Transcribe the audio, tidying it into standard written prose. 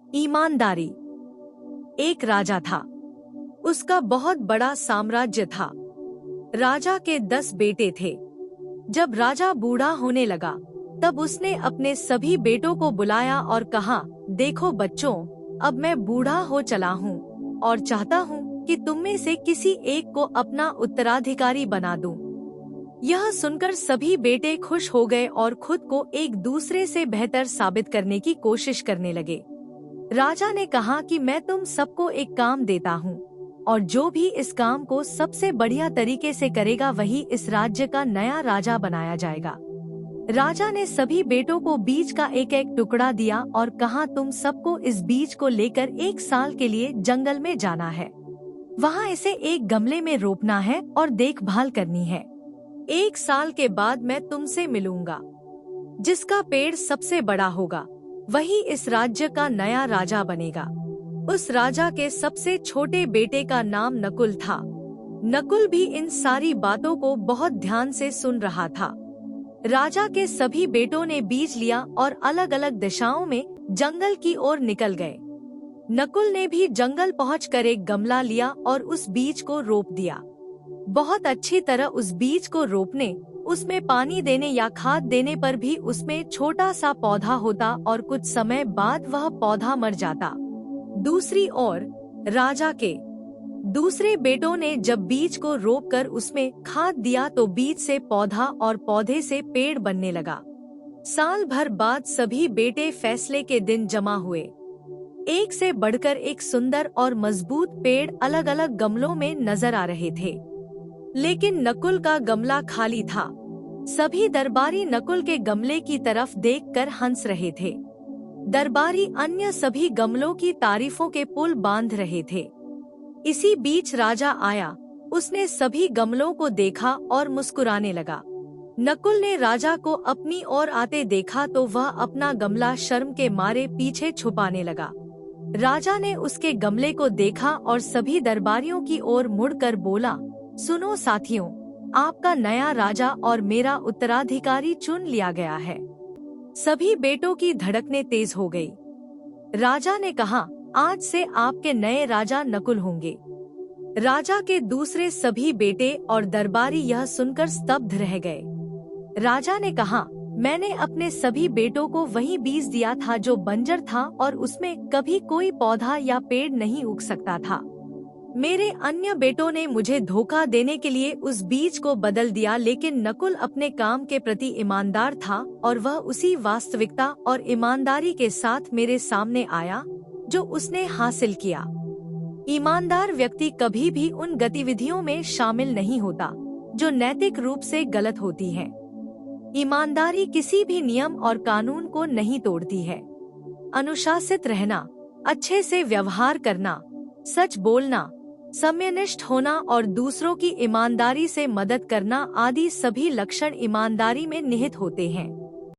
ईमानदारी। एक राजा था। उसका बहुत बड़ा साम्राज्य था। राजा के 10 बेटे थे। जब राजा बूढ़ा होने लगा, तब उसने अपने सभी बेटों को बुलाया और कहा, देखो बच्चों, अब मैं बूढ़ा हो चला हूँ और चाहता हूँ कि तुम में से किसी एक को अपना उत्तराधिकारी बना दूं। यह सुनकर सभी बेटे खुश हो गए और खुद को एक दूसरे से बेहतर साबित करने की कोशिश करने लगे। राजा ने कहा कि मैं तुम सबको एक काम देता हूँ और जो भी इस काम को सबसे बढ़िया तरीके से करेगा वही इस राज्य का नया राजा बनाया जाएगा। राजा ने सभी बेटों को बीज का एक एक टुकड़ा दिया और कहा, तुम सबको इस बीज को लेकर 1 साल के लिए जंगल में जाना है। वहाँ इसे एक गमले में रोपना है और देखभाल करनी है। 1 साल के बाद मैं तुमसे मिलूंगा। जिसका पेड़ सबसे बड़ा होगा वही इस राज्य का नया राजा बनेगा। उस राजा के सबसे छोटे बेटे का नाम नकुल था। नकुल भी इन सारी बातों को बहुत ध्यान से सुन रहा था। राजा के सभी बेटों ने बीज लिया और अलग अलग दिशाओं में जंगल की ओर निकल गए। नकुल ने भी जंगल पहुंचकर एक गमला लिया और उस बीज को रोप दिया। बहुत अच्छी तरह उस बीज को रोपने, उसमें पानी देने या खाद देने पर भी उसमें छोटा सा पौधा होता और कुछ समय बाद वह पौधा मर जाता। दूसरी ओर राजा के दूसरे बेटों ने जब बीज को रोपकर उसमें खाद दिया तो बीज से पौधा और पौधे से पेड़ बनने लगा। साल भर बाद सभी बेटे फैसले के दिन जमा हुए। एक से बढ़कर एक सुंदर और मजबूत पेड़ अलग अलग गमलों में नजर आ रहे थे, लेकिन नकुल का गमला खाली था। सभी दरबारी नकुल के गमले की तरफ देखकर हंस रहे थे। दरबारी अन्य सभी गमलों की तारीफों के पुल बांध रहे थे। इसी बीच राजा आया। उसने सभी गमलों को देखा और मुस्कुराने लगा। नकुल ने राजा को अपनी ओर आते देखा तो वह अपना गमला शर्म के मारे पीछे छुपाने लगा। राजा ने उसके गमले को देखा और सभी दरबारियों की ओर मुड़कर बोला, सुनो साथियों, आपका नया राजा और मेरा उत्तराधिकारी चुन लिया गया है। सभी बेटों की धड़कनें तेज हो गई। राजा ने कहा, आज से आपके नए राजा नकुल होंगे। राजा के दूसरे सभी बेटे और दरबारी यह सुनकर स्तब्ध रह गए। राजा ने कहा, मैंने अपने सभी बेटों को वही बीज दिया था जो बंजर था और उसमें कभी कोई पौधा या पेड़ नहीं उग सकता था। मेरे अन्य बेटों ने मुझे धोखा देने के लिए उस बीज को बदल दिया, लेकिन नकुल अपने काम के प्रति ईमानदार था और वह उसी वास्तविकता और ईमानदारी के साथ मेरे सामने आया जो उसने हासिल किया। ईमानदार व्यक्ति कभी भी उन गतिविधियों में शामिल नहीं होता जो नैतिक रूप से गलत होती हैं। ईमानदारी किसी भी नियम और कानून को नहीं तोड़ती है। अनुशासित रहना, अच्छे से व्यवहार करना, सच बोलना, समयनिष्ठ होना और दूसरों की ईमानदारी से मदद करना आदि सभी लक्षण ईमानदारी में निहित होते हैं।